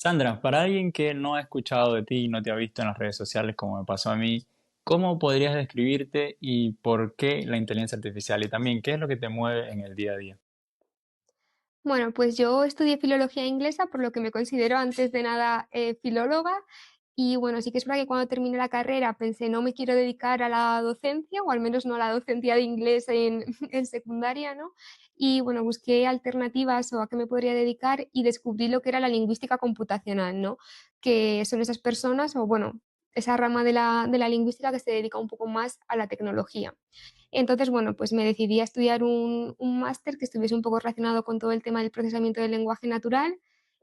Sandra, para alguien que no ha escuchado de ti y no te ha visto en las redes sociales como me pasó a mí, ¿cómo podrías describirte y por qué la inteligencia artificial? Y también, ¿qué es lo que te mueve en el día a día? Bueno, pues yo estudié filología inglesa, por lo que me considero antes de nada filóloga. Y bueno, sí que es verdad que cuando terminé la carrera pensé, no me quiero dedicar a la docencia, o al menos no a la docencia de inglés en, en secundaria, ¿no? Y bueno, busqué alternativas o a qué me podría dedicar y descubrí lo que era la lingüística computacional, ¿no? Que son esas personas, o bueno, esa rama de la lingüística que se dedica un poco más a la tecnología. Entonces, bueno, pues me decidí a estudiar un máster que estuviese un poco relacionado con todo el tema del procesamiento del lenguaje natural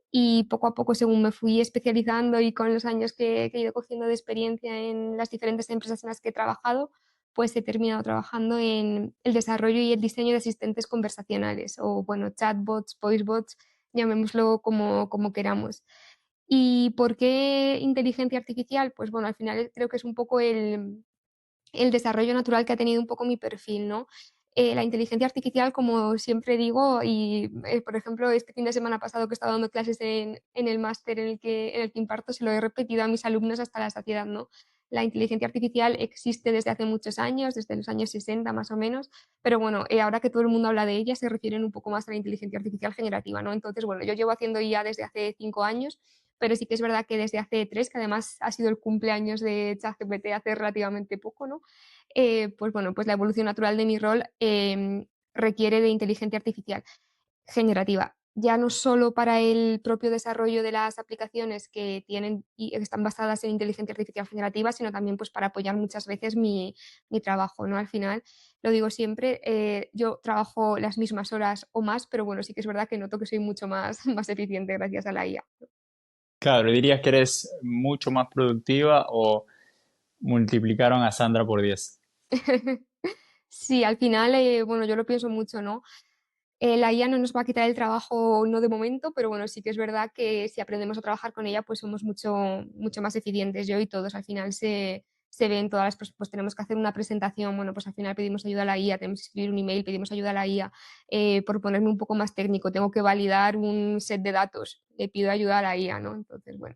y poco a poco, según me fui especializando y con los años que he ido cogiendo de experiencia en las diferentes empresas en las que he trabajado, pues he terminado trabajando en el desarrollo y el diseño de asistentes conversacionales o, bueno, chatbots, voicebots, llamémoslo como queramos. ¿Y por qué inteligencia artificial? Pues bueno, al final creo que es un poco el desarrollo natural que ha tenido un poco mi perfil, ¿no? La inteligencia artificial, como siempre digo, y por ejemplo, este fin de semana pasado que estaba dando clases en el máster en el que imparto, se lo he repetido a mis alumnos hasta la saciedad, ¿no? La inteligencia artificial existe desde hace muchos años, desde los años 60 más o menos, pero bueno, ahora que todo el mundo habla de ella, se refieren un poco más a la inteligencia artificial generativa, ¿no? Entonces, bueno, yo llevo haciendo IA desde hace 5 años, pero sí que es verdad que desde hace 3, que además ha sido el cumpleaños de ChatGPT hace relativamente poco, ¿no? Pues bueno, pues la evolución natural de mi rol requiere de inteligencia artificial generativa, ya no solo para el propio desarrollo de las aplicaciones que tienen y están basadas en inteligencia artificial generativa, sino también pues para apoyar muchas veces mi trabajo, ¿no? Al final, lo digo siempre, yo trabajo las mismas horas o más, pero bueno, sí que es verdad que noto que soy mucho más, más eficiente gracias a la IA. Claro, ¿dirías que eres mucho más productiva o multiplicaron a Sandra por 10? Sí, al final, bueno, yo lo pienso mucho, ¿no? La IA no nos va a quitar el trabajo, no de momento, pero bueno, sí que es verdad que si aprendemos a trabajar con ella, pues somos mucho, mucho más eficientes. Yo y todos al final se ven todas las, pues tenemos que hacer una presentación, bueno, pues al final pedimos ayuda a la IA, tenemos que escribir un email, pedimos ayuda a la IA. Por ponerme un poco más técnico, tengo que validar un set de datos, le pido ayuda a la IA, ¿no? Entonces, bueno.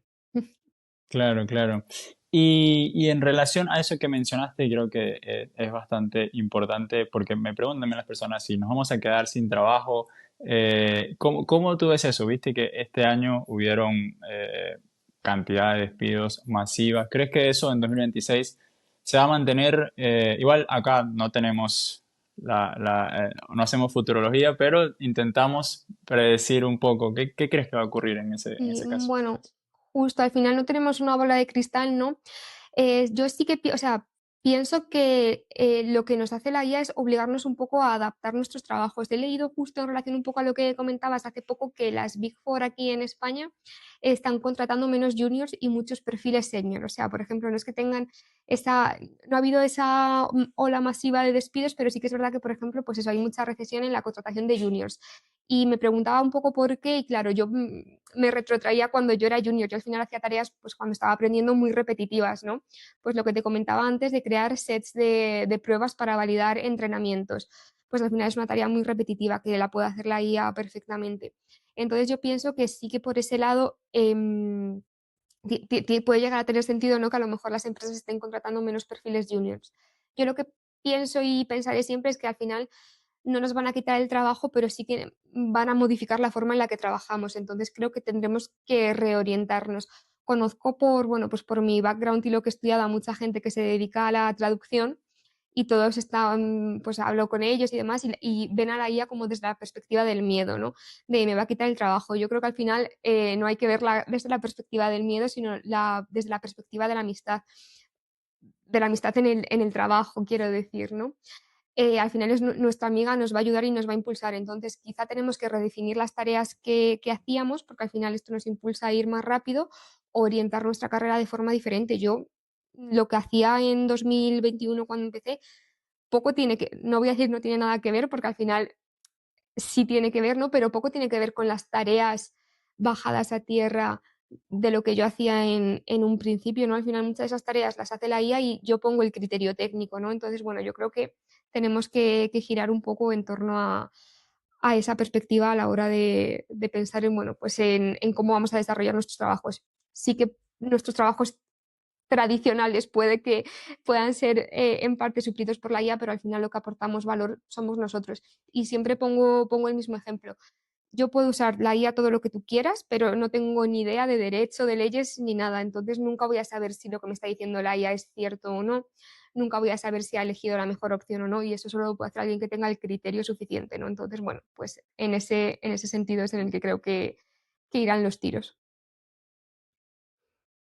Claro, claro. Y en relación a eso que mencionaste, creo que es bastante importante porque me preguntan también las personas si nos vamos a quedar sin trabajo. ¿Cómo tú ves eso? Viste que este año hubieron cantidad de despidos masivas. ¿Crees que eso en 2026 se va a mantener? Igual acá no tenemos no hacemos futurología, pero intentamos predecir un poco. ¿Qué crees que va a ocurrir en Y ese caso? bueno, justo al final no tenemos una bola de cristal, ¿no? Yo sí que, o sea, pienso que lo que nos hace la IA es obligarnos un poco a adaptar nuestros trabajos. He leído justo en relación un poco a lo que comentabas hace poco que las Big Four aquí en España están contratando menos juniors y muchos perfiles senior. O sea, por ejemplo, no es que tengan no ha habido esa ola masiva de despidos, pero sí que es verdad que, por ejemplo, pues eso, hay mucha recesión en la contratación de juniors. Y me preguntaba un poco por qué, y claro, yo me retrotraía cuando yo era junior. Yo al final hacía tareas, pues cuando estaba aprendiendo, muy repetitivas, ¿no? Pues lo que te comentaba antes de crear sets de pruebas para validar entrenamientos. Pues al final es una tarea muy repetitiva que la puede hacer la IA perfectamente. Entonces yo pienso que sí que por ese lado puede llegar a tener sentido, ¿no? Que a lo mejor las empresas estén contratando menos perfiles juniors. Yo lo que pienso y pensaré siempre es que al final no nos van a quitar el trabajo, pero sí que van a modificar la forma en la que trabajamos. Entonces creo que tendremos que reorientarnos. Conozco bueno, pues por mi background y lo que he estudiado a mucha gente que se dedica a la traducción y todos están, pues hablo con ellos y demás y ven a la IA como desde la perspectiva del miedo, ¿no? De me va a quitar el trabajo. Yo creo que al final no hay que verla desde la perspectiva del miedo, sino desde la perspectiva de la amistad en el trabajo, quiero decir, ¿no? Al final es nuestra amiga, nos va a ayudar y nos va a impulsar. Entonces, quizá tenemos que redefinir las tareas que hacíamos, porque al final esto nos impulsa a ir más rápido, o orientar nuestra carrera de forma diferente. Yo lo que hacía en 2021 cuando empecé, poco tiene que, no voy a decir no tiene nada que ver, porque al final sí tiene que ver, ¿no? Pero poco tiene que ver con las tareas bajadas a tierra de lo que yo hacía en un principio, ¿no? Al final muchas de esas tareas las hace la IA y yo pongo el criterio técnico, ¿no? Entonces, bueno, yo creo que tenemos que girar un poco en torno a esa perspectiva a la hora de pensar en, bueno, pues en cómo vamos a desarrollar nuestros trabajos. Sí que nuestros trabajos tradicionales puede que puedan ser en parte suplidos por la IA, pero al final lo que aportamos valor somos nosotros. Y siempre pongo el mismo ejemplo. Yo puedo usar la IA todo lo que tú quieras, pero no tengo ni idea de derecho, de leyes, ni nada. Entonces nunca voy a saber si lo que me está diciendo la IA es cierto o no. Nunca voy a saber si ha elegido la mejor opción o no. Y eso solo lo puede hacer alguien que tenga el criterio suficiente, ¿no? Entonces, bueno, pues en ese sentido es en el que creo que irán los tiros.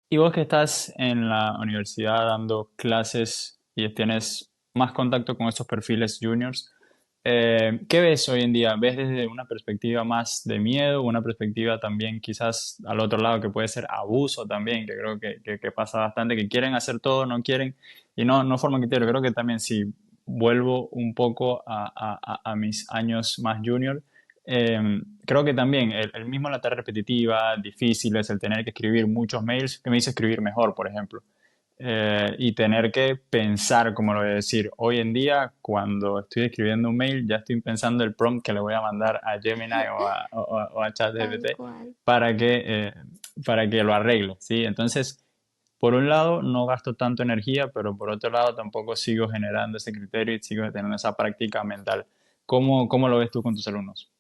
Y vos que estás en la universidad dando clases y tienes más contacto con estos perfiles juniors, ¿qué ves hoy en día? ¿Ves desde una perspectiva más de miedo, una perspectiva también quizás al otro lado que puede ser abuso también, que creo que pasa bastante, que quieren hacer todo, no quieren y no forman criterio? Creo que también si vuelvo un poco a mis años más junior, creo que también el mismo la tarea repetitiva, difícil es el tener que escribir muchos mails, que me hizo escribir mejor, por ejemplo. Y tener que pensar, como lo voy a decir, hoy en día, cuando estoy escribiendo un mail, ya estoy pensando el prompt que le voy a mandar a Gemini o a Tal ChatGPT cual. para para que lo arregle, ¿sí? Entonces, por un lado, no gasto tanto energía, pero por otro lado, tampoco sigo generando ese criterio y sigo teniendo esa práctica mental. ¿Cómo lo ves tú con tus alumnos?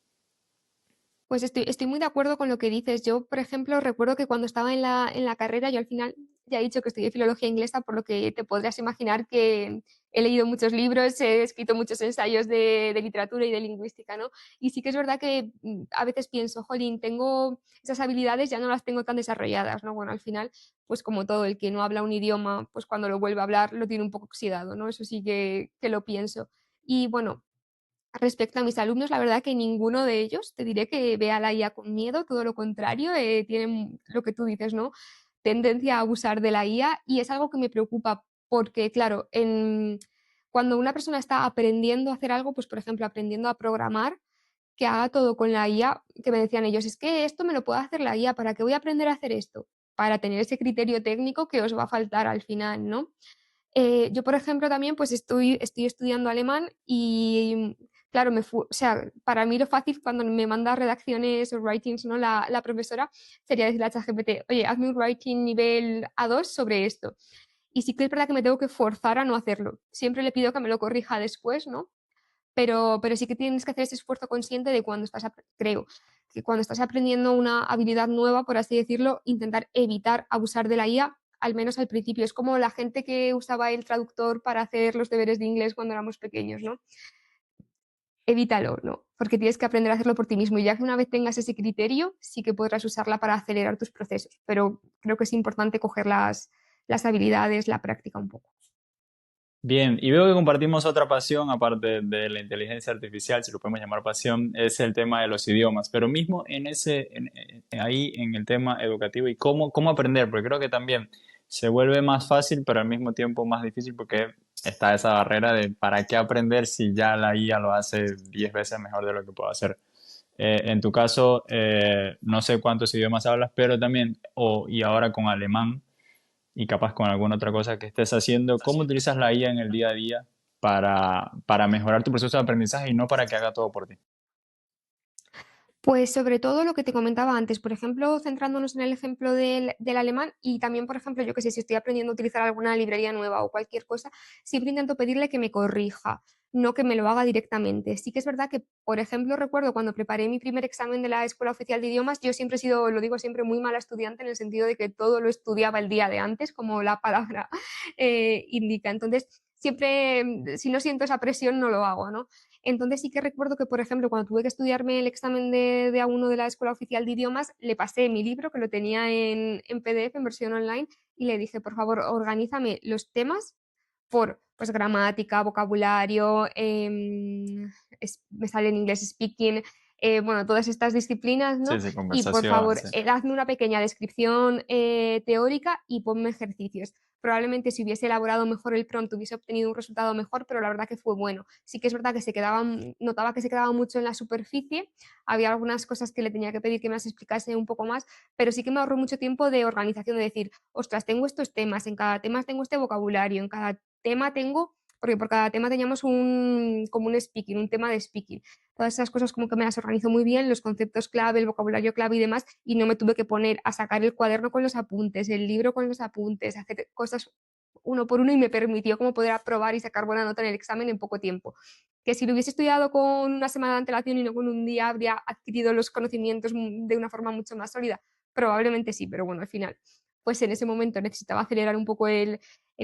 Pues estoy muy de acuerdo con lo que dices. Yo, por ejemplo, recuerdo que cuando estaba en la carrera, yo al final ya he dicho que estudié filología inglesa, por lo que te podrás imaginar que he leído muchos libros, he escrito muchos ensayos de literatura y de lingüística, ¿no? Y sí que es verdad que a veces pienso, jolín, tengo esas habilidades, ya no las tengo tan desarrolladas, ¿no? Bueno, al final, pues como todo, el que no habla un idioma, pues cuando lo vuelve a hablar lo tiene un poco oxidado, ¿no? Eso sí que lo pienso. Y bueno, respecto a mis alumnos, la verdad que ninguno de ellos te diré que vea la IA con miedo, todo lo contrario, tienen lo que tú dices, ¿no? Tendencia a abusar de la IA y es algo que me preocupa porque, claro, cuando una persona está aprendiendo a hacer algo, pues por ejemplo, aprendiendo a programar, que haga todo con la IA, que me decían ellos, es que esto me lo puede hacer la IA, ¿para qué voy a aprender a hacer esto? Para tener ese criterio técnico que os va a faltar al final, ¿no? Yo, por ejemplo, también pues estoy estudiando alemán y, claro, o sea, para mí lo fácil cuando me manda redacciones o writings, ¿no? La profesora sería decirle a ChatGPT, oye, hazme un writing nivel A2 sobre esto. Y sí que es verdad que me tengo que forzar a no hacerlo. Siempre le pido que me lo corrija después, ¿no? Pero sí que tienes que hacer ese esfuerzo consciente de cuando creo, que cuando estás aprendiendo una habilidad nueva, por así decirlo, intentar evitar abusar de la IA, al menos al principio. Es como la gente que usaba el traductor para hacer los deberes de inglés cuando éramos pequeños, ¿no? Evítalo, ¿no? Porque tienes que aprender a hacerlo por ti mismo y ya que una vez tengas ese criterio, sí que podrás usarla para acelerar tus procesos. Pero creo que es importante coger las habilidades, la práctica un poco. Bien, y veo que compartimos otra pasión, aparte de la inteligencia artificial, si lo podemos llamar pasión, es el tema de los idiomas, pero mismo ahí en el tema educativo y cómo aprender, porque creo que también se vuelve más fácil, pero al mismo tiempo más difícil porque está esa barrera de para qué aprender si ya la IA lo hace 10 veces mejor de lo que puedo hacer. En tu caso, no sé cuántos idiomas hablas, pero también, y ahora con alemán y capaz con alguna otra cosa que estés haciendo, ¿cómo utilizas la IA en el día a día para mejorar tu proceso de aprendizaje y no para que haga todo por ti? Pues sobre todo lo que te comentaba antes, por ejemplo, centrándonos en el ejemplo del alemán y también, por ejemplo, yo que sé, si estoy aprendiendo a utilizar alguna librería nueva o cualquier cosa, siempre intento pedirle que me corrija, no que me lo haga directamente. Sí que es verdad que, por ejemplo, recuerdo cuando preparé mi primer examen de la Escuela Oficial de Idiomas, yo siempre he sido, lo digo siempre, muy mala estudiante en el sentido de que todo lo estudiaba el día de antes, como la palabra indica. Entonces, siempre, si no siento esa presión, no lo hago, ¿no? Entonces sí que recuerdo que, por ejemplo, cuando tuve que estudiarme el examen de A1 de la Escuela Oficial de Idiomas, le pasé mi libro, que lo tenía en PDF, en versión online, y le dije, por favor, organízame los temas por pues, gramática, vocabulario, me sale en inglés speaking, bueno, todas estas disciplinas, Sí, ¿no? sí, Y por conversación, favor, sí. hazme una pequeña descripción teórica y ponme ejercicios. Probablemente si hubiese elaborado mejor el prompt hubiese obtenido un resultado mejor, pero la verdad que fue bueno. Sí que es verdad que notaba que se quedaba mucho en la superficie, había algunas cosas que le tenía que pedir que me las explicase un poco más, pero sí que me ahorró mucho tiempo de organización, de decir, ostras, tengo estos temas, en cada tema tengo este vocabulario, en cada tema tengo porque por cada tema teníamos como un speaking, un tema de speaking. Todas esas cosas como que me las organizo muy bien, los conceptos clave, el vocabulario clave y demás, y no me tuve que poner a sacar el cuaderno con los apuntes, el libro con los apuntes, hacer cosas uno por uno y me permitió como poder aprobar y sacar buena nota en el examen en poco tiempo. Que si lo hubiese estudiado con una semana de antelación y no con un día, habría adquirido los conocimientos de una forma mucho más sólida. Probablemente sí, pero bueno, al final, pues en ese momento necesitaba acelerar un poco el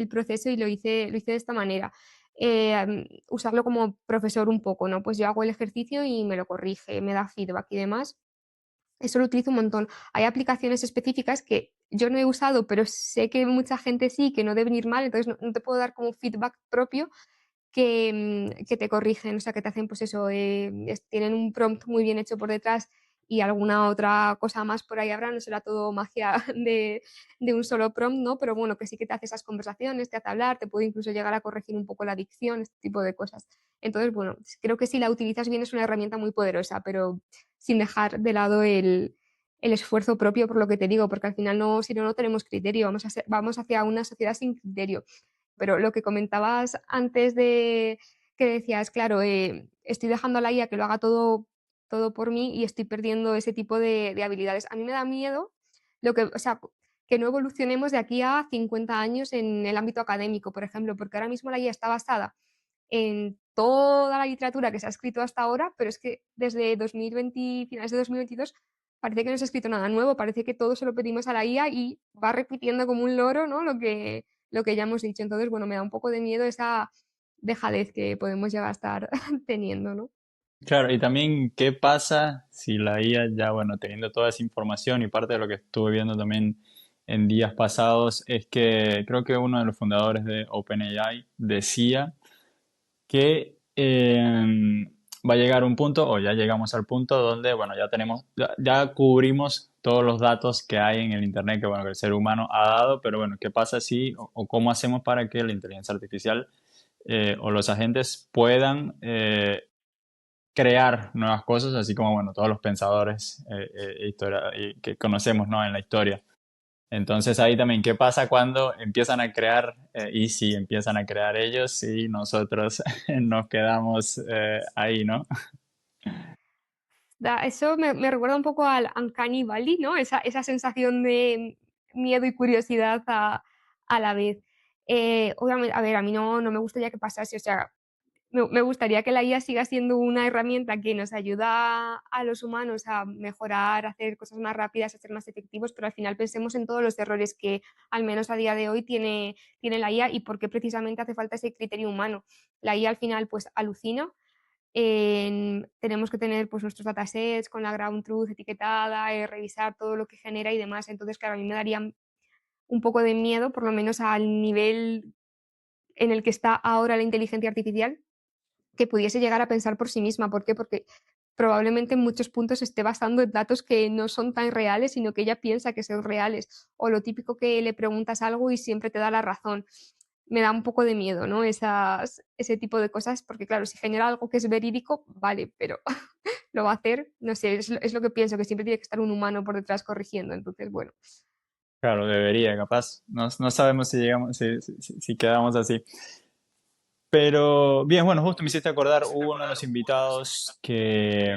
proceso y lo hice de esta manera. Usarlo como profesor un poco, ¿no? Pues yo hago el ejercicio y me lo corrige, me da feedback y demás. Eso lo utilizo un montón. Hay aplicaciones específicas que yo no he usado, pero sé que mucha gente sí, que no deben ir mal, entonces no te puedo dar como feedback propio, que te corrigen, o sea, que te hacen, pues eso, tienen un prompt muy bien hecho por detrás y alguna otra cosa más por ahí habrá, no será todo magia de un solo prompt, ¿no? Pero bueno, que sí que te hace esas conversaciones, te hace hablar, te puede incluso llegar a corregir un poco la dicción, este tipo de cosas. Entonces, bueno, creo que si la utilizas bien es una herramienta muy poderosa, pero sin dejar de lado el esfuerzo propio, por lo que te digo, porque al final no, si no, no tenemos criterio, vamos hacia una sociedad sin criterio. Pero lo que comentabas antes de que decías, claro, estoy dejando a la IA que lo haga todo por mí y estoy perdiendo ese tipo de habilidades. A mí me da miedo o sea, que no evolucionemos de aquí a 50 años en el ámbito académico, por ejemplo, porque ahora mismo la IA está basada en toda la literatura que se ha escrito hasta ahora, pero es que desde 2020, finales de 2022, parece que no se ha escrito nada nuevo, parece que todo se lo pedimos a la IA y va repitiendo como un loro, ¿no? Lo que ya hemos dicho. Entonces, bueno, me da un poco de miedo esa dejadez que podemos llegar a estar teniendo, ¿no? Claro, y también qué pasa si la IA ya, bueno, teniendo toda esa información y parte de lo que estuve viendo también en días pasados es que creo que uno de los fundadores de OpenAI decía que va a llegar un punto, o ya llegamos al punto donde, bueno, ya tenemos, ya cubrimos todos los datos que hay en el Internet que, bueno, que el ser humano ha dado, pero bueno, ¿qué pasa si, o cómo hacemos para que la inteligencia artificial o los agentes puedan crear nuevas cosas, así como, bueno, todos los pensadores que conocemos, ¿no? En la historia. Entonces ahí también, ¿qué pasa cuando empiezan a crear y si empiezan a crear ellos y nosotros nos quedamos ahí, ¿no? Eso me recuerda un poco al Uncanny Valley, ¿no? Esa sensación de miedo y curiosidad a la vez. Obviamente, a ver, a mí no me gustaría que pasase, o sea, me gustaría que la IA siga siendo una herramienta que nos ayuda a los humanos a mejorar, a hacer cosas más rápidas, a ser más efectivos, pero al final pensemos en todos los errores que al menos a día de hoy tiene la IA y por qué precisamente hace falta ese criterio humano. La IA al final pues alucina. Tenemos que tener pues nuestros datasets con la ground truth etiquetada, revisar todo lo que genera y demás. Entonces, claro, a mí me daría un poco de miedo, por lo menos al nivel en el que está ahora la inteligencia artificial, que pudiese llegar a pensar por sí misma. ¿Por qué? Porque probablemente en muchos puntos se esté basando en datos que no son tan reales, sino que ella piensa que son reales. O lo típico que le preguntas algo y siempre te da la razón. Me da un poco de miedo, ¿no? Ese tipo de cosas, porque claro, si genera algo que es verídico, vale, pero lo va a hacer, no sé, es lo que pienso, que siempre tiene que estar un humano por detrás corrigiendo. Entonces, bueno. Claro, debería, capaz. No, no sabemos si llegamos, si quedamos así. Pero bien, bueno, justo me hiciste acordar, hubo uno de los invitados que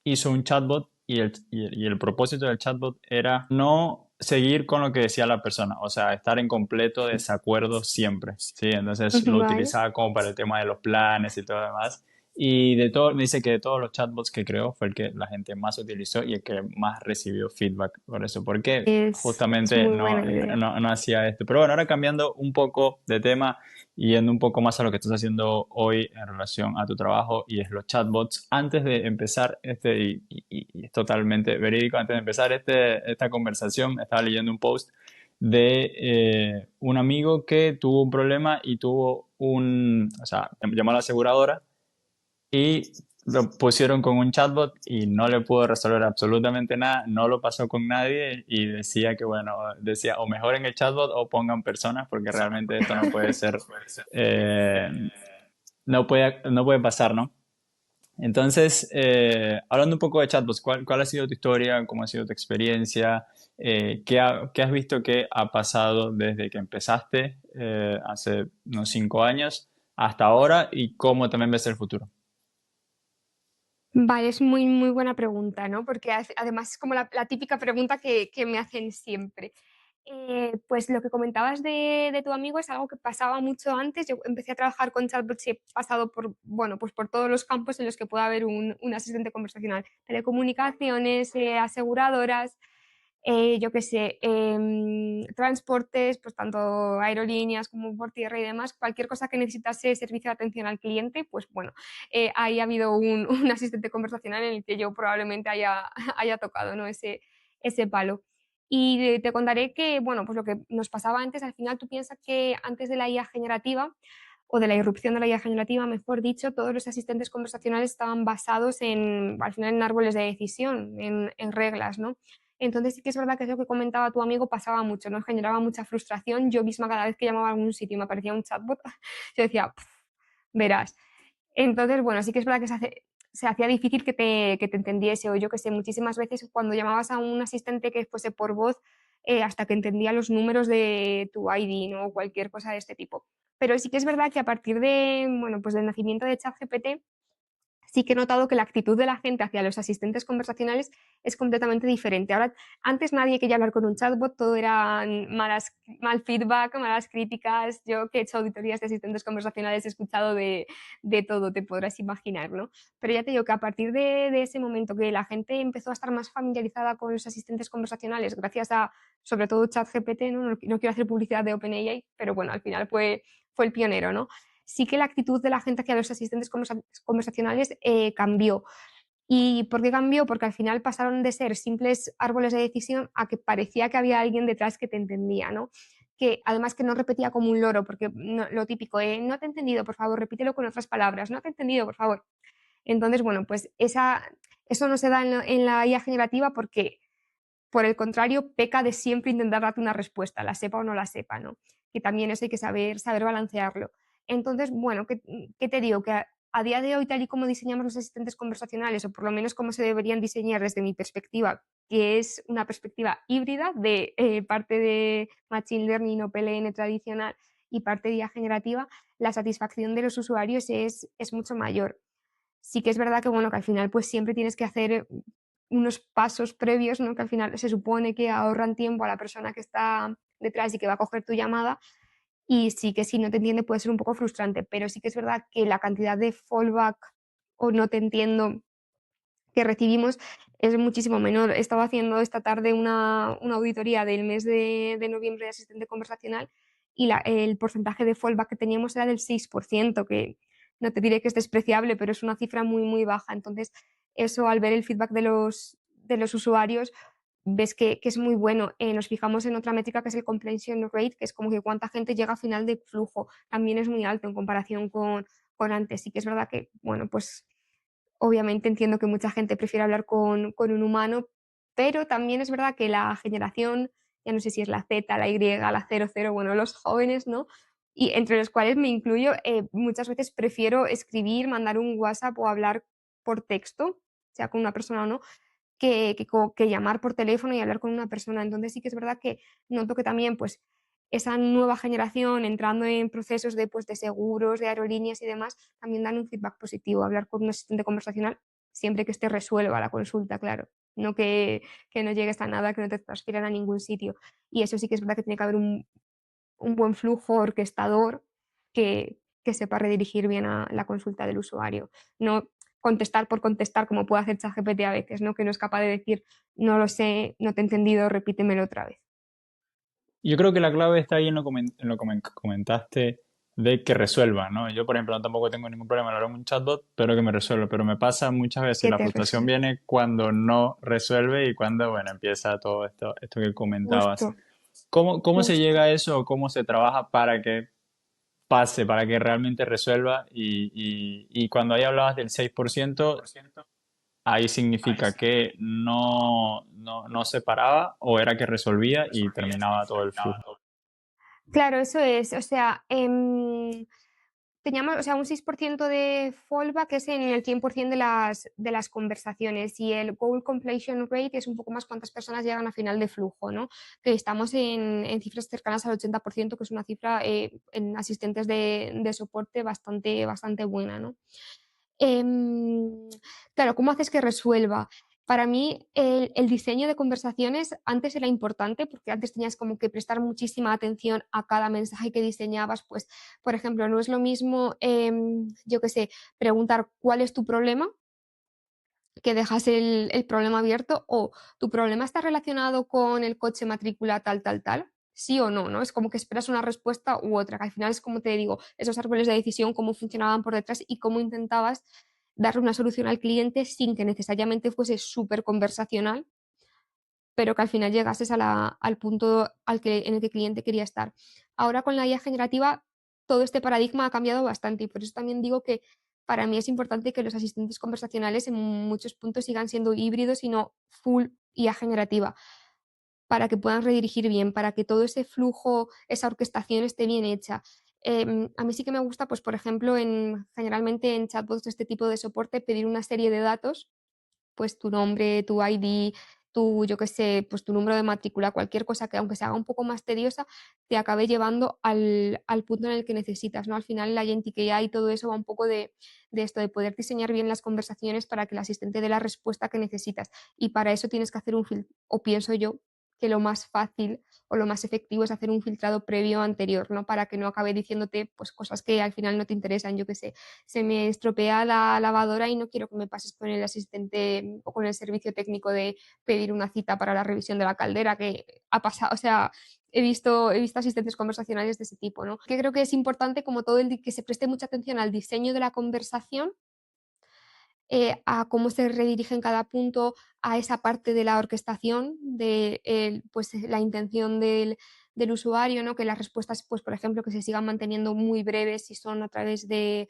hizo un chatbot y el propósito del chatbot era no seguir con lo que decía la persona, o sea, estar en completo desacuerdo siempre, ¿sí? Entonces lo Vale. utilizaba como para el tema de los planes y todo lo demás. Y de todo, me dice que de todos los chatbots que creó fue el que la gente más utilizó y el que más recibió feedback por eso, porque Es justamente muy buena idea. no hacía esto. Pero bueno, ahora cambiando un poco de tema, y yendo un poco más a lo que estás haciendo hoy en relación a tu trabajo y es los chatbots. Antes de empezar y es totalmente verídico, antes de empezar esta conversación, estaba leyendo un post de un amigo que tuvo un problema y o sea, llamó a la aseguradora y lo pusieron con un chatbot y no le pudo resolver absolutamente nada, no lo pasó con nadie y decía que, bueno, decía o mejoren el chatbot o pongan personas porque realmente esto no puede ser, eh, no puede pasar, ¿no? Entonces, hablando un poco de chatbots, ¿cuál ha sido tu historia? ¿Cómo ha sido tu experiencia? ¿Qué has visto que ha pasado desde que empezaste hace unos 5 años? hasta ahora y cómo también ves el futuro. Vale, es muy, muy buena pregunta, ¿no? Porque además es como la típica pregunta que me hacen siempre. Pues lo que comentabas de tu amigo es algo que pasaba mucho antes. Yo empecé a trabajar con chatbots y he pasado por, bueno, pues por todos los campos en los que pueda haber un asistente conversacional. Telecomunicaciones, aseguradoras, yo qué sé, transportes, pues tanto aerolíneas como por tierra y demás, cualquier cosa que necesitase servicio de atención al cliente, pues bueno, ahí ha habido un asistente conversacional en el que yo probablemente haya tocado, ¿no? Ese palo. Y te contaré que, bueno, pues lo que nos pasaba antes, al final tú piensas que antes de la IA generativa, o de la irrupción de la IA generativa, mejor dicho, todos los asistentes conversacionales estaban basados en, al final, en árboles de decisión, en reglas, ¿no? Entonces sí que es verdad que eso que comentaba tu amigo pasaba mucho, ¿no? Generaba mucha frustración. Yo misma cada vez que llamaba a algún sitio y me aparecía un chatbot, yo decía, "Pf, verás". Entonces, bueno, sí que es verdad que se hacía difícil que te entendiese, o yo que sé, muchísimas veces cuando llamabas a un asistente que fuese por voz, hasta que entendía los números de tu ID, ¿no? O cualquier cosa de este tipo. Pero sí que es verdad que a partir de, bueno, pues del nacimiento de ChatGPT, sí que he notado que la actitud de la gente hacia los asistentes conversacionales es completamente diferente. Ahora, antes nadie quería hablar con un chatbot, todo eran mal feedback, malas críticas. Yo que he hecho auditorías de asistentes conversacionales he escuchado de todo, te podrás imaginar, ¿no? Pero ya te digo que a partir de ese momento que la gente empezó a estar más familiarizada con los asistentes conversacionales, gracias a, sobre todo, ChatGPT, ¿no? No quiero hacer publicidad de OpenAI, pero bueno, al final fue el pionero, ¿no? Sí que la actitud de la gente hacia los asistentes conversacionales cambió. ¿Y por qué cambió? Porque al final pasaron de ser simples árboles de decisión a que parecía que había alguien detrás que te entendía, ¿no? Que además que no repetía como un loro, porque lo típico, no te he entendido, por favor, repítelo con otras palabras, no te he entendido, por favor. Entonces, bueno, pues eso no se da en la IA generativa porque, por el contrario, peca de siempre intentar darte una respuesta, la sepa o no la sepa, ¿no? Que también eso hay que saber balancearlo. Entonces, bueno, ¿qué te digo? Que a día de hoy, tal y como diseñamos los asistentes conversacionales, o por lo menos como se deberían diseñar desde mi perspectiva, que es una perspectiva híbrida de parte de Machine Learning o PLN tradicional y parte de IA generativa, la satisfacción de los usuarios es mucho mayor. Sí que es verdad que, bueno, que al final pues siempre tienes que hacer unos pasos previos, ¿no? Que al final se supone que ahorran tiempo a la persona que está detrás y que va a coger tu llamada. Y sí que si no te entiende puede ser un poco frustrante, pero sí que es verdad que la cantidad de fallback o no te entiendo que recibimos es muchísimo menor. He estado haciendo esta tarde una auditoría del mes de noviembre de asistente conversacional y el porcentaje de fallback que teníamos era del 6%, que no te diré que es despreciable, pero es una cifra muy, muy baja. Entonces, eso al ver el feedback de los usuarios, ves que es muy bueno. Nos fijamos en otra métrica que es el completion rate, que es como que cuánta gente llega a final de flujo. También es muy alto en comparación con antes. Sí que es verdad que, bueno, pues obviamente entiendo que mucha gente prefiere hablar con un humano, pero también es verdad que la generación, ya no sé si es la Z, la Y, la 00, bueno, los jóvenes, ¿no? Y entre los cuales me incluyo, muchas veces prefiero escribir, mandar un WhatsApp o hablar por texto, sea con una persona o no, que llamar por teléfono y hablar con una persona. Entonces sí que es verdad que noto que también pues esa nueva generación entrando en procesos de seguros, de aerolíneas y demás, también dan un feedback positivo. Hablar con un asistente conversacional siempre que esté resuelva la consulta, claro. No que no llegues a nada, que no te transfieran a ningún sitio. Y eso sí que es verdad que tiene que haber un buen flujo orquestador que sepa redirigir bien a la consulta del usuario. No contestar por contestar como puede hacer ChatGPT a veces, ¿no? Que no es capaz de decir, no lo sé, no te he entendido, repítemelo otra vez. Yo creo que la clave está ahí en lo que me comentaste de que resuelva, ¿no? Yo, por ejemplo, tampoco tengo ningún problema en hablar con un chatbot, pero que me resuelva. Pero me pasa muchas veces, Que la te frustración resuelva. viene cuando no resuelve y cuando, bueno, empieza todo esto que comentabas. Justo, ¿Cómo se justo. llega a eso o cómo se trabaja para que pase, para que realmente resuelva? Y cuando ahí hablabas del 6%, ahí significa que no se paraba o era que resolvía y terminaba todo el flujo. Claro, eso es. O sea, teníamos, o sea, un 6% de fallback es en el 100% de las conversaciones y el goal completion rate es un poco más cuántas personas llegan a final de flujo, ¿no? Que estamos en cifras cercanas al 80%, que es una cifra en asistentes de soporte bastante buena, ¿no? Em, claro, ¿cómo haces que resuelva? Para mí, el diseño de conversaciones antes era importante porque antes tenías como que prestar muchísima atención a cada mensaje que diseñabas. Pues, por ejemplo, no es lo mismo, yo qué sé, preguntar cuál es tu problema, que dejas el problema abierto, o tu problema está relacionado con el coche matrícula tal, sí o no, ¿no? Es como que esperas una respuesta u otra, que al final es como te digo, esos árboles de decisión, cómo funcionaban por detrás y cómo intentabas darle una solución al cliente sin que necesariamente fuese súper conversacional, pero que al final llegases al punto en el que el cliente quería estar. Ahora con la IA generativa, todo este paradigma ha cambiado bastante y por eso también digo que para mí es importante que los asistentes conversacionales en muchos puntos sigan siendo híbridos y no full IA generativa, para que puedan redirigir bien, para que todo ese flujo, esa orquestación esté bien hecha. A mí sí que me gusta, pues por ejemplo, generalmente en chatbots de este tipo de soporte, pedir una serie de datos, pues tu nombre, tu ID, yo qué sé, pues tu número de matrícula, cualquier cosa que aunque se haga un poco más tediosa, te acabe llevando al punto en el que necesitas, ¿no? Al final la agentic AI y todo eso va un poco de esto, de poder diseñar bien las conversaciones para que el asistente dé la respuesta que necesitas. Y para eso tienes que hacer o pienso yo, que lo más fácil o lo más efectivo es hacer un filtrado previo anterior, ¿no? Para que no acabe diciéndote pues cosas que al final no te interesan, yo qué sé, se me estropea la lavadora y no quiero que me pases con el asistente o con el servicio técnico de pedir una cita para la revisión de la caldera, que ha pasado, o sea, he visto asistentes conversacionales de ese tipo, ¿no? Que creo que es importante como que se preste mucha atención al diseño de la conversación, a cómo se redirige en cada punto, a esa parte de la orquestación, de pues, la intención del usuario, ¿no? Que las respuestas, pues, por ejemplo, que se sigan manteniendo muy breves si son a través de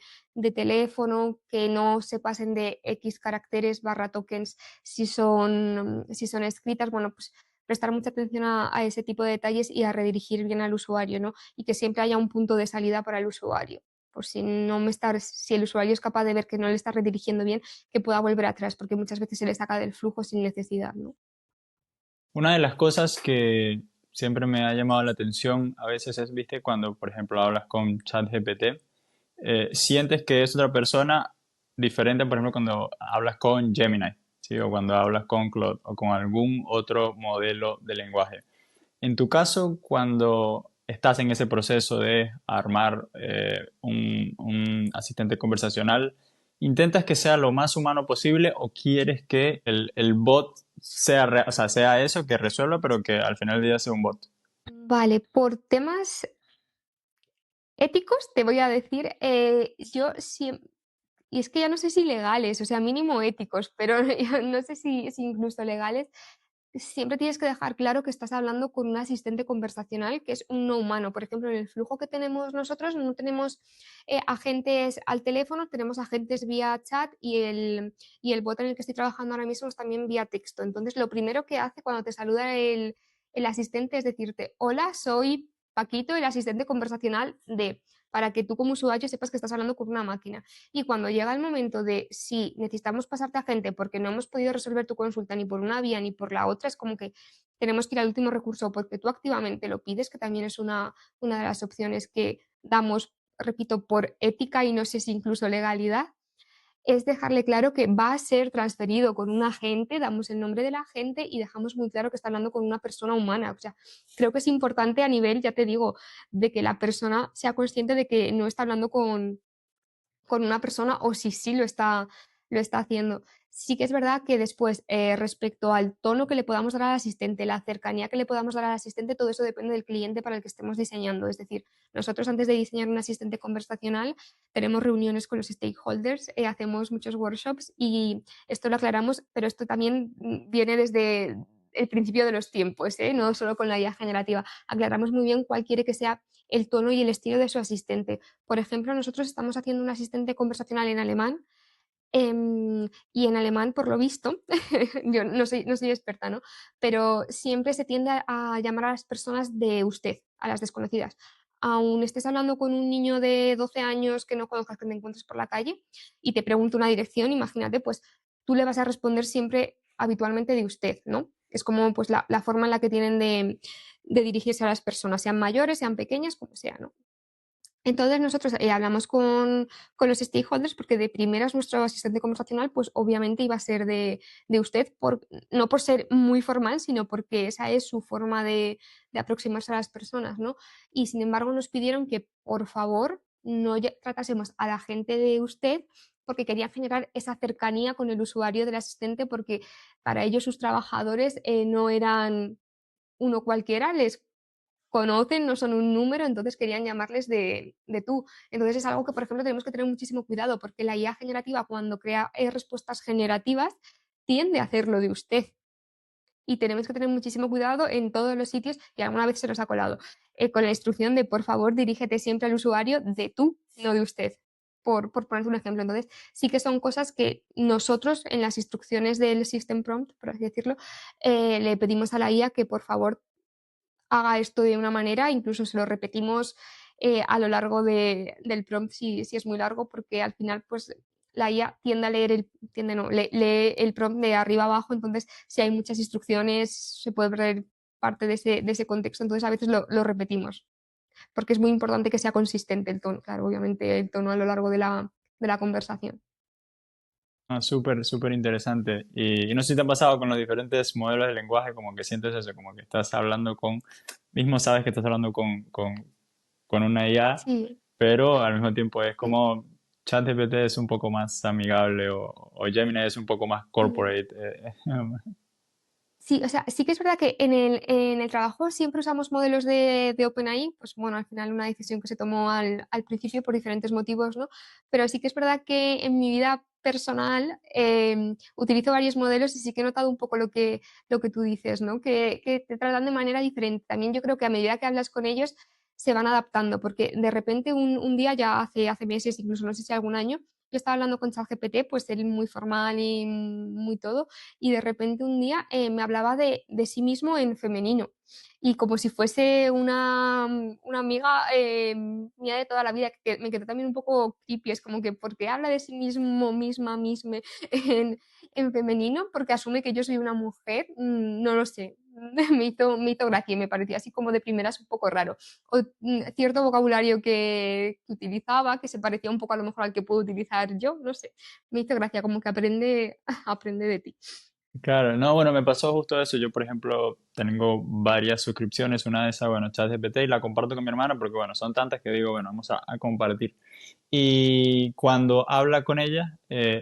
teléfono, que no se pasen de X caracteres barra tokens si son escritas. Bueno, pues prestar mucha atención a ese tipo de detalles y a redirigir bien al usuario, ¿no? Y que siempre haya un punto de salida para el usuario por si el usuario es capaz de ver que no le está redirigiendo bien, que pueda volver atrás, porque muchas veces se le saca del flujo sin necesidad, ¿no? Una de las cosas que siempre me ha llamado la atención a veces es, viste, cuando, por ejemplo, hablas con ChatGPT, sientes que es otra persona diferente, por ejemplo, cuando hablas con Gemini, ¿sí? O cuando hablas con Claude o con algún otro modelo de lenguaje. En tu caso, cuando estás en ese proceso de armar un asistente conversacional, ¿intentas que sea lo más humano posible o quieres que el bot sea, o sea, sea eso, que resuelva, pero que al final del día sea un bot? Vale, por temas éticos te voy a decir, yo siempre, y es que ya no sé si legales, o sea, mínimo éticos, pero yo no sé si incluso legales, siempre tienes que dejar claro que estás hablando con un asistente conversacional que es un no humano. Por ejemplo, en el flujo que tenemos nosotros no tenemos agentes al teléfono, tenemos agentes vía chat y el bot en el que estoy trabajando ahora mismo es también vía texto. Entonces, lo primero que hace cuando te saluda el asistente es decirte, hola, soy Paquito, el asistente conversacional para que tú como usuario sepas que estás hablando con una máquina. Y cuando llega el momento de si necesitamos pasarte a gente porque no hemos podido resolver tu consulta ni por una vía ni por la otra, es como que tenemos que ir al último recurso porque tú activamente lo pides, que también es una de las opciones que damos, repito, por ética y no sé si incluso legalidad, es dejarle claro que va a ser transferido con un agente, damos el nombre del agente y dejamos muy claro que está hablando con una persona humana. O sea, creo que es importante a nivel, ya te digo, de que la persona sea consciente de que no está hablando con una persona o si sí lo está haciendo. Sí que es verdad que después, respecto al tono que le podamos dar al asistente, la cercanía que le podamos dar al asistente, todo eso depende del cliente para el que estemos diseñando. Es decir, nosotros antes de diseñar un asistente conversacional tenemos reuniones con los stakeholders, hacemos muchos workshops y esto lo aclaramos, pero esto también viene desde el principio de los tiempos, no solo con la IA generativa. Aclaramos muy bien cuál quiere que sea el tono y el estilo de su asistente. Por ejemplo, nosotros estamos haciendo un asistente conversacional en alemán, y en alemán, por lo visto, yo no soy experta, ¿no? Pero siempre se tiende a llamar a las personas de usted, a las desconocidas. aún estés hablando con un niño de 12 años que no conozcas, que te encuentres por la calle y te pregunte una dirección, imagínate, pues tú le vas a responder siempre habitualmente de usted, ¿no? Es como pues la forma en la que tienen de dirigirse a las personas, sean mayores, sean pequeñas, como sea, ¿no? Entonces nosotros hablamos con los stakeholders porque de primeras nuestro asistente conversacional pues obviamente iba a ser de usted, no por ser muy formal, sino porque esa es su forma de aproximarse a las personas, ¿no? Y sin embargo nos pidieron que por favor no tratásemos a la gente de usted porque querían generar esa cercanía con el usuario del asistente porque para ellos sus trabajadores no eran uno cualquiera, les conocen, no son un número, entonces querían llamarles de tú. Entonces es algo que, por ejemplo, tenemos que tener muchísimo cuidado porque la IA generativa, cuando crea respuestas generativas, tiende a hacerlo de usted. Y tenemos que tener muchísimo cuidado en todos los sitios, y alguna vez se nos ha colado, con la instrucción de, por favor, dirígete siempre al usuario de tú, no de usted. Por ponerte un ejemplo. Entonces, sí que son cosas que nosotros en las instrucciones del System Prompt, por así decirlo, le pedimos a la IA que por favor haga esto de una manera, incluso se lo repetimos a lo largo del prompt si es muy largo, porque al final pues la IA tiende a leer tiende no, lee el prompt de arriba abajo, entonces si hay muchas instrucciones se puede perder parte de ese contexto, entonces a veces lo repetimos, porque es muy importante que sea consistente el tono, claro, obviamente el tono a lo largo de la conversación. Ah, súper, súper interesante. Y no sé si te ha pasado con los diferentes modelos de lenguaje, como que sientes eso, como que estás hablando mismo sabes que estás hablando con una IA, Sí. pero al mismo tiempo es Sí. como ChatGPT es un poco más amigable o Gemini es un poco más Mm. corporate. Sí, o sea, sí que es verdad que en el trabajo siempre usamos modelos de OpenAI, pues bueno, al final una decisión que se tomó al principio por diferentes motivos, ¿no? Pero sí que es verdad que en mi vida personal utilizo varios modelos y sí que he notado un poco lo que tú dices, ¿no? Que te tratan de manera diferente. También yo creo que a medida que hablas con ellos se van adaptando, porque de repente un día, ya hace meses, incluso no sé si algún año, yo estaba hablando con ChatGPT, pues él muy formal y muy todo y de repente un día me hablaba de sí mismo en femenino y como si fuese una amiga mía de toda la vida, que me quedó también un poco creepy, es como que porque habla de sí mismo, misma, misme en femenino, porque asume que yo soy una mujer, no lo sé. Me hizo gracia y me parecía así como de primeras un poco raro. O cierto vocabulario que utilizaba, que se parecía un poco a lo mejor al que puedo utilizar yo, no sé. Me hizo gracia, como que aprende de ti. Claro, no, bueno, me pasó justo eso. Yo, por ejemplo, tengo varias suscripciones. Una de esas, bueno, ChatGPT, y la comparto con mi hermana porque, bueno, son tantas que digo, bueno, vamos a compartir. Y cuando habla con ella,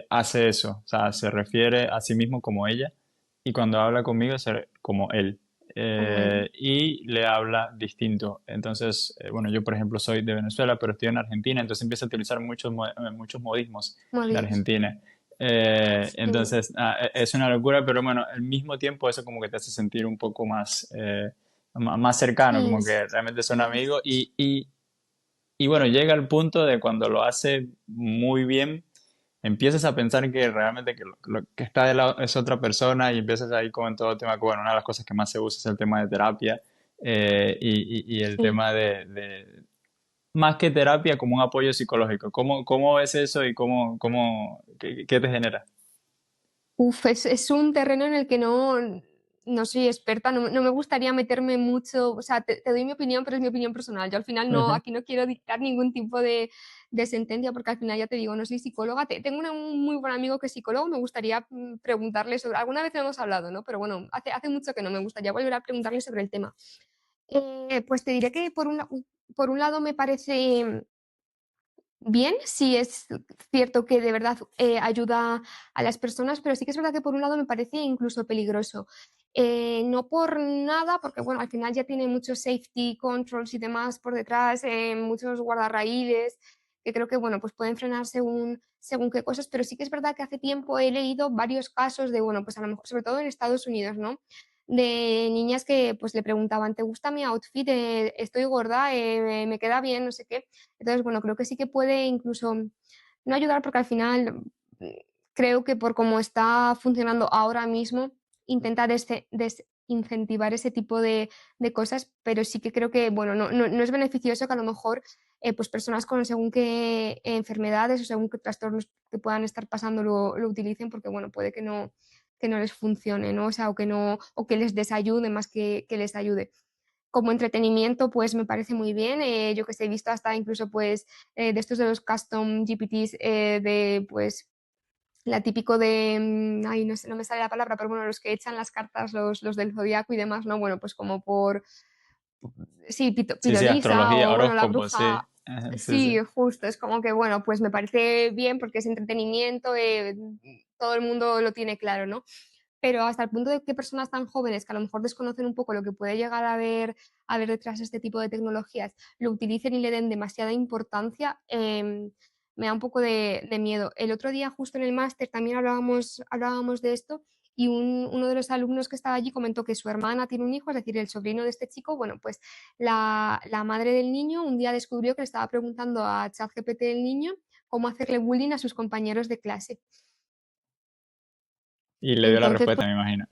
hace eso. O sea, se refiere a sí mismo como ella. Y cuando habla conmigo, como él. Como él. Y le habla distinto. Entonces, bueno, yo, por ejemplo, soy de Venezuela, pero estoy en Argentina. Entonces empiezo a utilizar muchos modismos de Modismos. Argentina. Sí, Entonces, es una locura, pero bueno, al mismo tiempo eso como que te hace sentir un poco más cercano, sí, como que realmente son amigos y bueno, llega el punto de cuando lo hace muy bien, empiezas a pensar que realmente que lo que está de lado es otra persona y empiezas ahí como en todo el tema, que bueno, una de las cosas que más se usa es el tema de terapia y el sí. tema más que terapia, como un apoyo psicológico. ¿Cómo es eso y qué te genera? Uf, es un terreno en el que no soy experta, no me gustaría meterme mucho, o sea, te doy mi opinión, pero es mi opinión personal. Yo al final aquí no quiero dictar ningún tipo de sentencia, porque al final ya te digo, no soy psicóloga. Tengo un muy buen amigo que es psicólogo, me gustaría preguntarle sobre, alguna vez hemos hablado, ¿no? Pero bueno, hace mucho que no, me gustaría volver a preguntarle sobre el tema. Pues te diré que por un lado me parece bien, sí es cierto que de verdad ayuda a las personas, pero sí que es verdad que por un lado me parece incluso peligroso. No por nada, porque bueno, al final ya tiene muchos safety controls y demás por detrás, muchos guardarraíles, que creo que bueno, pues pueden frenar según qué cosas, pero sí que es verdad que hace tiempo he leído varios casos de, bueno, pues a lo mejor, sobre todo en Estados Unidos, ¿no? De niñas que pues le preguntaban, ¿te gusta mi outfit? Estoy gorda, me queda bien, no sé qué. Entonces, bueno, creo que sí que puede incluso no ayudar porque al final creo que por cómo está funcionando ahora mismo, intenta desincentivar ese tipo de cosas, pero sí que creo que, bueno, no es beneficioso que a lo mejor pues personas con según qué enfermedades o según qué trastornos que puedan estar pasando lo utilicen, porque, bueno, puede que no les funcione, ¿no? O sea, o que no, o que les desayude más que les ayude. Como entretenimiento, pues me parece muy bien. Yo que sé, he visto hasta incluso pues de estos de los custom GPTs de pues la típico de, ay, no sé, no me sale la palabra, pero bueno, los que echan las cartas, los del zodiaco y demás, ¿no? Bueno, pues como por, sí, Sí, sí, pitonisa astrología, o bueno, la horóscopo, sí. bruja, Sí, sí. sí, justo, es como que bueno, pues me parece bien porque es entretenimiento, todo el mundo lo tiene claro, ¿no? Pero hasta el punto de que personas tan jóvenes que a lo mejor desconocen un poco lo que puede llegar a ver detrás de este tipo de tecnologías, lo utilicen y le den demasiada importancia, me da un poco de miedo. El otro día, justo en el máster, también hablábamos de esto y uno de los alumnos que estaba allí comentó que su hermana tiene un hijo, es decir, el sobrino de este chico. Bueno, pues la madre del niño un día descubrió que le estaba preguntando a ChatGPT del niño cómo hacerle bullying a sus compañeros de clase. Y le dio la Entonces, respuesta, me imagino.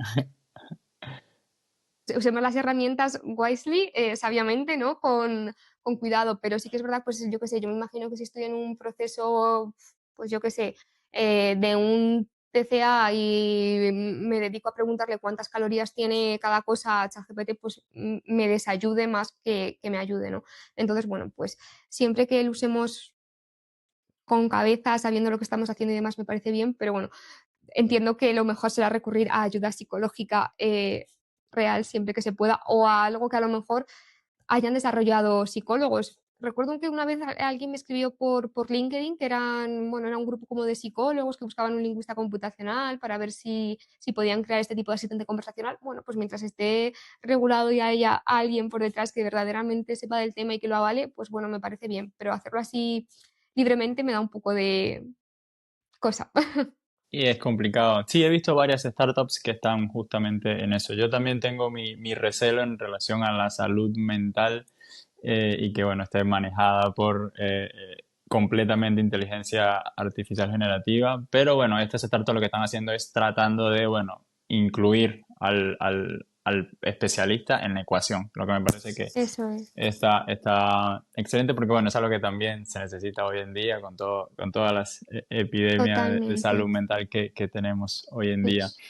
usemos las herramientas wisely, sabiamente, ¿no? Con cuidado, pero sí que es verdad, pues yo qué sé, yo me imagino que si estoy en un proceso, pues yo qué sé, de un TCA y me dedico a preguntarle cuántas calorías tiene cada cosa a ChatGPT, pues me desayude más que me ayude, ¿no? Entonces, bueno, pues siempre que lo usemos con cabeza, sabiendo lo que estamos haciendo y demás, me parece bien, pero bueno, entiendo que lo mejor será recurrir a ayuda psicológica real siempre que se pueda o a algo que a lo mejor hayan desarrollado psicólogos. Recuerdo que una vez alguien me escribió por LinkedIn que eran, bueno, era un grupo como de psicólogos que buscaban un lingüista computacional para ver si podían crear este tipo de asistente conversacional. Bueno, pues mientras esté regulado y haya alguien por detrás que verdaderamente sepa del tema y que lo avale, pues bueno, me parece bien, pero hacerlo así libremente me da un poco de cosa. Y es complicado. Sí, he visto varias startups que están justamente en eso. Yo también tengo mi recelo en relación a la salud mental y que, bueno, esté manejada por completamente inteligencia artificial generativa. Pero bueno, estas startups lo que están haciendo es tratando de, bueno, incluir al especialista en la ecuación, lo que me parece que Eso es. está excelente porque, bueno, es algo que también se necesita hoy en día con todas las epidemias de salud Totalmente. mental que tenemos hoy en día. Sí,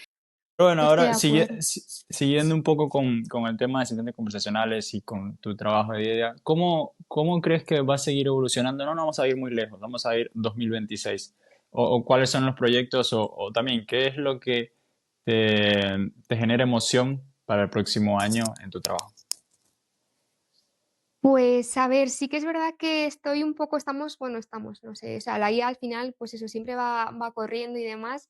Pero bueno, estoy de ahora acuerdo. siguiendo un poco con el tema de asistentes conversacionales y con tu trabajo de día a día, ¿cómo crees que va a seguir evolucionando? No, no vamos a ir muy lejos, vamos a ir 2026. O cuáles son los proyectos o también qué es lo que te genera emoción para el próximo año en tu trabajo. Pues a ver, sí que es verdad que estoy un poco, bueno, no sé, o sea, la IA al final, pues eso, siempre va corriendo y demás.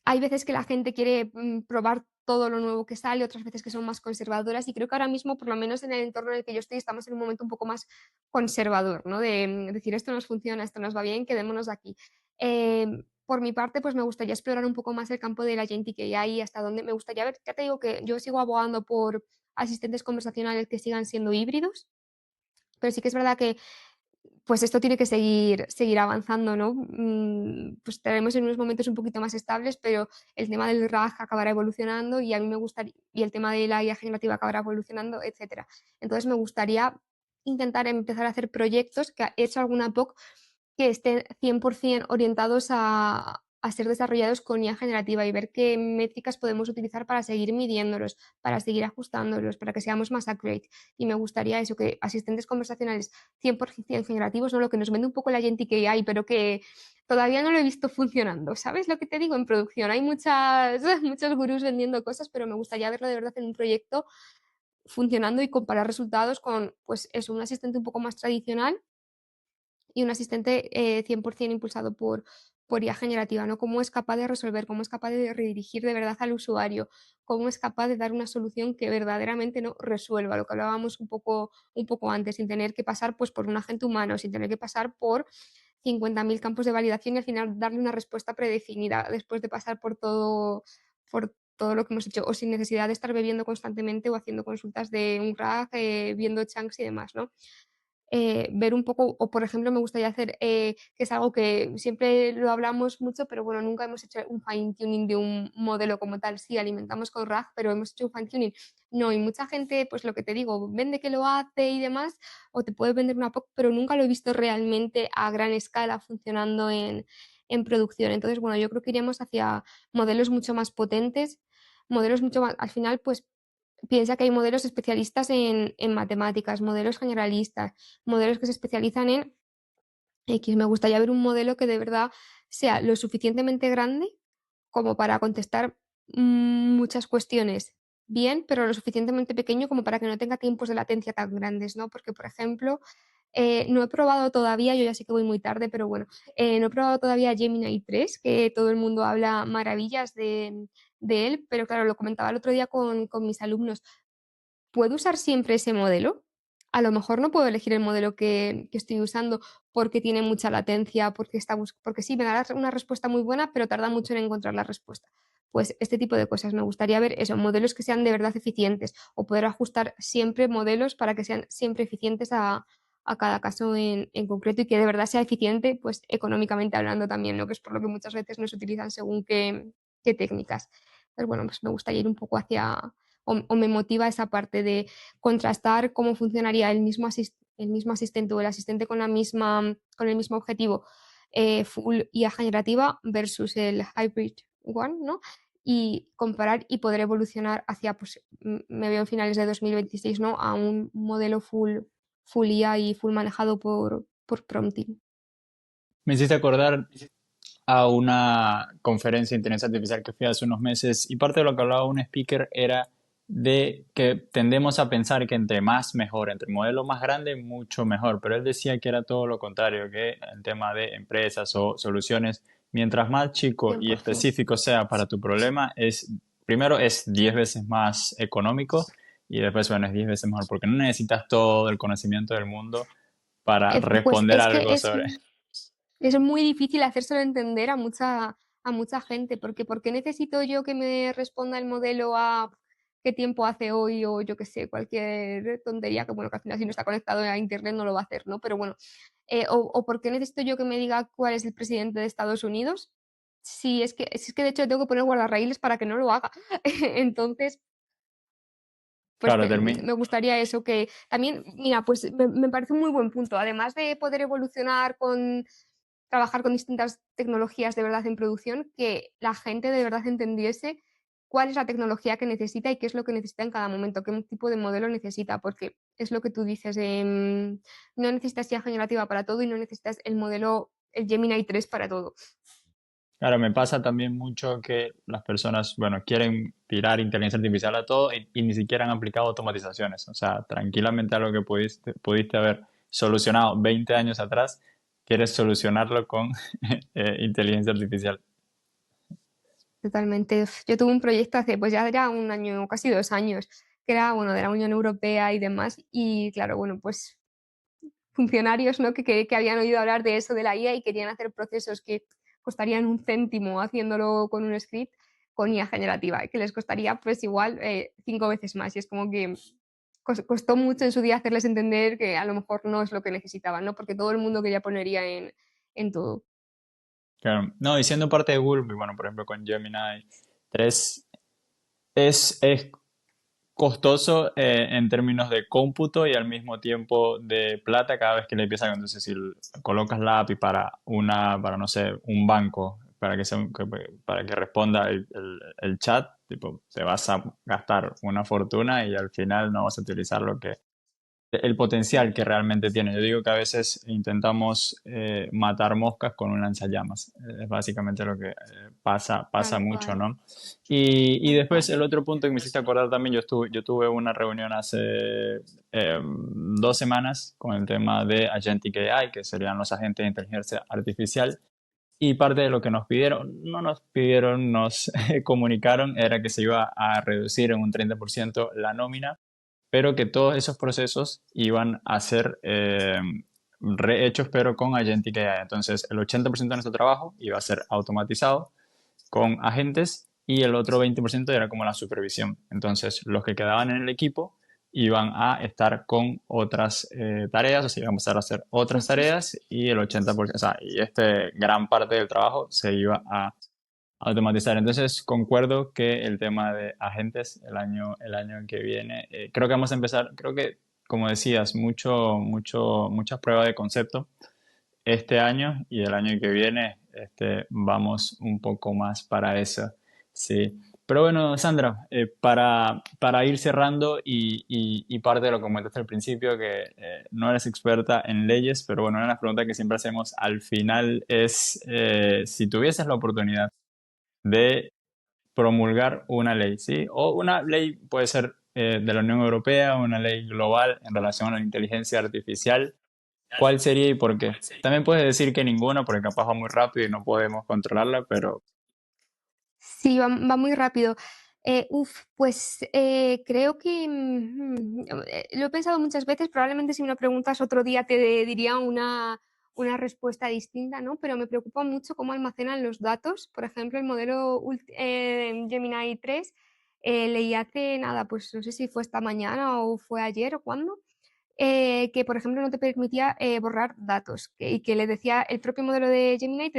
Hay veces que la gente quiere probar todo lo nuevo que sale, otras veces que son más conservadoras y creo que ahora mismo, por lo menos en el entorno en el que yo estoy, estamos en un momento un poco más conservador, ¿no? De decir esto nos funciona, esto nos va bien, quedémonos aquí. Por mi parte, pues me gustaría explorar un poco más el campo de la agentic AI, hasta dónde me gustaría ver, ya te digo que yo sigo abogando por asistentes conversacionales que sigan siendo híbridos, pero sí que es verdad que pues esto tiene que seguir avanzando, ¿no? Pues estaremos en unos momentos un poquito más estables, pero el tema del RAG acabará evolucionando y a mí me gustaría, y el tema de la IA generativa acabará evolucionando, etcétera. Entonces me gustaría intentar empezar a hacer proyectos que he hecho alguna POC que estén 100% orientados a ser desarrollados con IA generativa y ver qué métricas podemos utilizar para seguir midiéndolos, para seguir ajustándolos, para que seamos más accurate. Y me gustaría eso, que asistentes conversacionales 100% generativos, ¿no? Lo que nos vende un poco la Agentic AI, pero que todavía no lo he visto funcionando. ¿Sabes lo que te digo? En producción hay muchos gurús vendiendo cosas, pero me gustaría verlo de verdad en un proyecto funcionando y comparar resultados con, pues eso, un asistente un poco más tradicional y un asistente 100% impulsado por IA generativa, ¿no? Cómo es capaz de resolver, cómo es capaz de redirigir de verdad al usuario, cómo es capaz de dar una solución que verdaderamente no resuelva, lo que hablábamos un poco antes, sin tener que pasar pues, por un agente humano, sin tener que pasar por 50.000 campos de validación y al final darle una respuesta predefinida después de pasar por todo lo que hemos hecho, o sin necesidad de estar bebiendo constantemente o haciendo consultas de un RAG, viendo chunks y demás, ¿no? ver un poco, o por ejemplo me gustaría hacer, que es algo que siempre lo hablamos mucho, pero bueno, nunca hemos hecho un fine tuning de un modelo como tal. Sí, alimentamos con RAG, pero hemos hecho un fine tuning. No, y mucha gente, pues lo que te digo, vende que lo hace y demás, o te puede vender una POC, pero nunca lo he visto realmente a gran escala funcionando en producción. Entonces, bueno, yo creo que iremos hacia modelos mucho más potentes, modelos mucho más, al final, pues piensa que hay modelos especialistas en matemáticas, modelos generalistas, modelos que se especializan en X. Me gustaría ver un modelo que de verdad sea lo suficientemente grande como para contestar muchas cuestiones bien, pero lo suficientemente pequeño como para que no tenga tiempos de latencia tan grandes, ¿no? Porque, por ejemplo, no he probado todavía, yo ya sé que voy muy tarde, pero bueno, no he probado todavía Gemini 3, que todo el mundo habla maravillas de él, pero claro, lo comentaba el otro día con mis alumnos. ¿Puedo usar siempre ese modelo? A lo mejor no puedo elegir el modelo que estoy usando porque tiene mucha latencia, porque sí, me da una respuesta muy buena, pero tarda mucho en encontrar la respuesta. Pues este tipo de cosas. Me gustaría ver eso, modelos que sean de verdad eficientes o poder ajustar siempre modelos para que sean siempre eficientes a cada caso en concreto y que de verdad sea eficiente, pues económicamente hablando también, ¿no? Que es por lo que muchas veces no se utilizan según qué técnicas. Entonces, bueno, pues me gustaría ir un poco o me motiva esa parte de contrastar cómo funcionaría el mismo asistente o el asistente con el mismo objetivo, full IA generativa versus el hybrid one, ¿no? Y comparar y poder evolucionar hacia, pues, me veo en finales de 2026, ¿no? A un modelo full IA y full manejado por prompting. Me hiciste acordar a una conferencia de inteligencia artificial que fui hace unos meses y parte de lo que hablaba un speaker era de que tendemos a pensar que entre más mejor, entre modelo más grande, mucho mejor, pero él decía que era todo lo contrario, que el tema de empresas o soluciones, mientras más chico y 100%. específico sea para tu problema, primero es 10 veces más económico y después, bueno, es 10 veces mejor, porque no necesitas todo el conocimiento del mundo para Pues responder es que algo sobre. es muy difícil hacérselo entender a mucha gente, porque ¿por qué necesito yo que me responda el modelo a qué tiempo hace hoy o yo qué sé, cualquier tontería que bueno, que al final si no está conectado a internet no lo va a hacer, ¿no? Pero bueno, o ¿por qué necesito yo que me diga cuál es el presidente de Estados Unidos? Si es que de hecho tengo que poner guardarraíles para que no lo haga. Entonces, pues Claro, termina. me gustaría eso, que también, mira, pues me parece un muy buen punto. Además de poder evolucionar trabajar con distintas tecnologías de verdad en producción, que la gente de verdad entendiese cuál es la tecnología que necesita y qué es lo que necesita en cada momento, qué tipo de modelo necesita, porque es lo que tú dices, no necesitas IA generativa para todo y no necesitas el modelo, el Gemini 3 para todo. Claro, me pasa también mucho que las personas, bueno, quieren tirar inteligencia artificial a todo y ni siquiera han aplicado automatizaciones. O sea, tranquilamente algo que pudiste haber solucionado 20 años atrás, quieres solucionarlo con inteligencia artificial. Totalmente. Yo tuve un proyecto hace, pues ya era un año, casi 2 años, que era, bueno, de la Unión Europea y demás. Y claro, bueno, pues funcionarios, ¿no? Que habían oído hablar de eso de la IA y querían hacer procesos que costarían un céntimo haciéndolo con un script con IA generativa, que les costaría pues igual 5 veces más. Y es como que costó mucho en su día hacerles entender que a lo mejor no es lo que necesitaban, ¿no? Porque todo el mundo quería poner IA en todo. Claro. No, y siendo parte de Google, y bueno, por ejemplo, con Gemini 3, es costoso en términos de cómputo y al mismo tiempo de plata cada vez que le empiezan. Entonces, si colocas la API para no sé, un banco, para que responda el chat, tipo, te vas a gastar una fortuna y al final no vas a utilizar el potencial que realmente tiene. Yo digo que a veces intentamos matar moscas con un lanzallamas. Es básicamente lo que pasa Tal mucho, cual, ¿no? Y tal después cual. el otro punto que me hiciste acordar también, yo tuve una reunión hace 2 semanas con el tema de Agentic AI, que serían los agentes de inteligencia artificial. Y parte de lo que nos pidieron, no nos pidieron, nos comunicaron, era que se iba a reducir en un 30% la nómina, pero que todos esos procesos iban a ser rehechos, pero con Agentic AI. Entonces, el 80% de nuestro trabajo iba a ser automatizado con agentes y el otro 20% era como la supervisión. Entonces, los que quedaban en el equipo iban a estar con otras tareas, o sea, iban a empezar a hacer otras Ujú. tareas y el 80%, o sea, y este gran parte del trabajo se iba a automatizar. Entonces, concuerdo que el tema de agentes el año que viene, creo que vamos a empezar, creo que, como decías, muchas pruebas de concepto este año y el año que viene vamos un poco más para eso. Sí. Pero bueno, Sandra, para ir cerrando y parte de lo que comentaste al principio, que no eres experta en leyes, pero bueno, una de las preguntas que siempre hacemos al final es si tuvieses la oportunidad de promulgar una ley, ¿sí? O una ley puede ser de la Unión Europea, una ley global en relación a la inteligencia artificial. ¿Cuál sería y por qué? También puedes decir que ninguna, porque capaz va muy rápido y no podemos controlarla, pero Sí, va muy rápido. Pues, creo que, lo he pensado muchas veces, probablemente si me lo preguntas otro día te diría una respuesta distinta, ¿no? Pero me preocupa mucho cómo almacenan los datos. Por ejemplo, el modelo Gemini 3, leí hace nada, pues no sé si fue esta mañana o fue ayer o cuándo, que, por ejemplo, no te permitía borrar datos y que le decía el propio modelo de Gemini,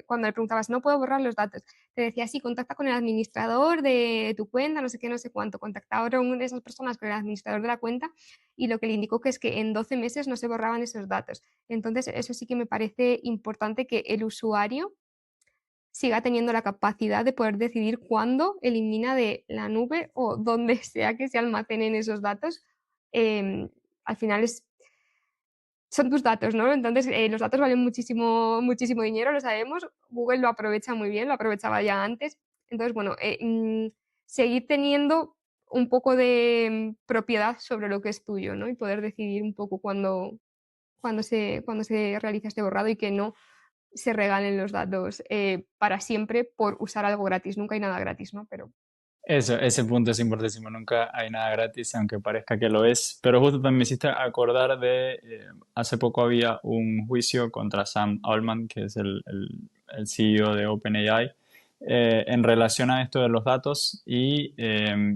cuando le preguntabas, no puedo borrar los datos, te decía, sí, contacta con el administrador de tu cuenta, no sé qué, no sé cuánto. Contactaron esas personas con el administrador de la cuenta y lo que le indicó que es que en 12 meses no se borraban esos datos. Entonces, eso sí que me parece importante que el usuario siga teniendo la capacidad de poder decidir cuándo elimina de la nube o donde sea que se almacenen esos datos. Em, Al final son tus datos, ¿no? Entonces, los datos valen muchísimo, muchísimo dinero, lo sabemos. Google lo aprovecha muy bien, lo aprovechaba ya antes. Entonces, bueno, seguir teniendo un poco de propiedad sobre lo que es tuyo, ¿no? Y poder decidir un poco cuándo se realiza este borrado y que no se regalen los datos para siempre por usar algo gratis. Nunca hay nada gratis, ¿no? Pero eso, ese punto es importantísimo. Nunca hay nada gratis, aunque parezca que lo es. Pero justo también me hiciste acordar de, hace poco había un juicio contra Sam Altman, que es el CEO de OpenAI, en relación a esto de los datos y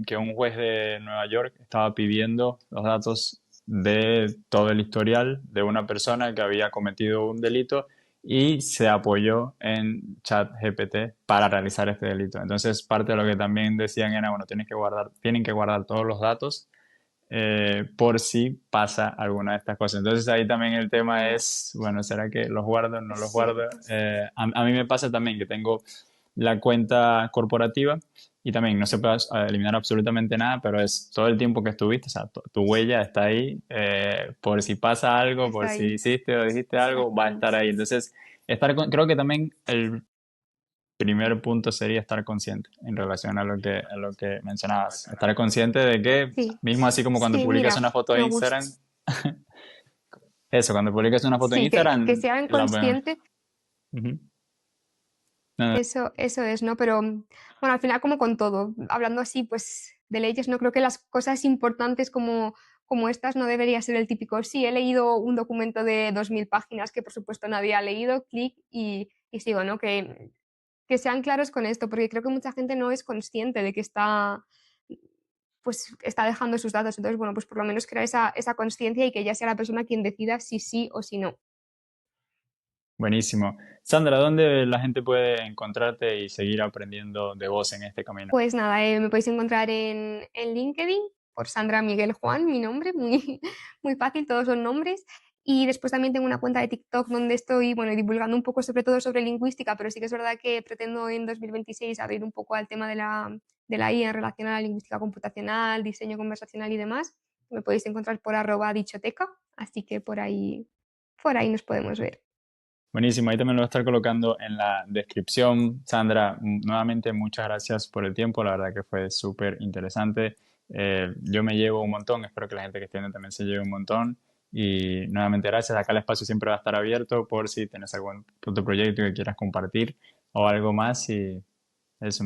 que un juez de Nueva York estaba pidiendo los datos de todo el historial de una persona que había cometido un delito y se apoyó en ChatGPT para realizar este delito. Entonces, parte de lo que también decían era, bueno, tienen que guardar todos los datos por si pasa alguna de estas cosas. Entonces, ahí también el tema ya, es, bueno, ¿será que los guardo o no los sí, guardo? A mí me pasa también que tengo la cuenta corporativa y también no se puede eliminar absolutamente nada, pero es todo el tiempo que estuviste, o sea, tu huella está ahí, por si pasa algo, por está si ahí, hiciste o dijiste algo, va a estar exactamente. ahí. Entonces, creo que también el primer punto sería estar consciente en relación a lo que mencionabas. Estar consciente de que, Sí, mismo así como cuando sí, publicas mira, una foto me de gusta. Instagram, eso, cuando publicas una foto de Sí, que Instagram, sean la... conscientes. Ujú. No, no, Eso es, ¿no? Pero bueno, al final como con todo, hablando así pues de leyes, no creo que las cosas importantes como estas no debería ser el típico, sí, he leído un documento de 2000 páginas que por supuesto nadie ha leído, clic y sigo, ¿no? Que sean claros con esto, porque creo que mucha gente no es consciente de que pues está dejando sus datos. Entonces, bueno, pues por lo menos crear esa conciencia y que ya sea la persona quien decida si sí o si no. buenísimo. Sandra, ¿dónde la gente puede encontrarte y seguir aprendiendo de vos en este camino? Pues nada, me podéis encontrar en LinkedIn por Sandra Miguel Juan, mi nombre, muy, muy fácil, todos son nombres. Y después también tengo una cuenta de TikTok donde estoy, bueno, divulgando un poco sobre todo sobre lingüística, pero sí que es verdad que pretendo en 2026 abrir un poco al tema de la IA en relación a la lingüística computacional, diseño conversacional y demás. Me podéis encontrar por @dichoteca, así que por ahí nos podemos ver. Buenísimo, ahí también lo voy a estar colocando en la descripción. Sandra, nuevamente muchas gracias por el tiempo, la verdad que fue súper interesante. Yo me llevo un montón, espero que la gente que esté viendo también se lleve un montón. Y nuevamente gracias, acá el espacio siempre va a estar abierto por si tienes algún otro proyecto que quieras compartir o algo más y eso.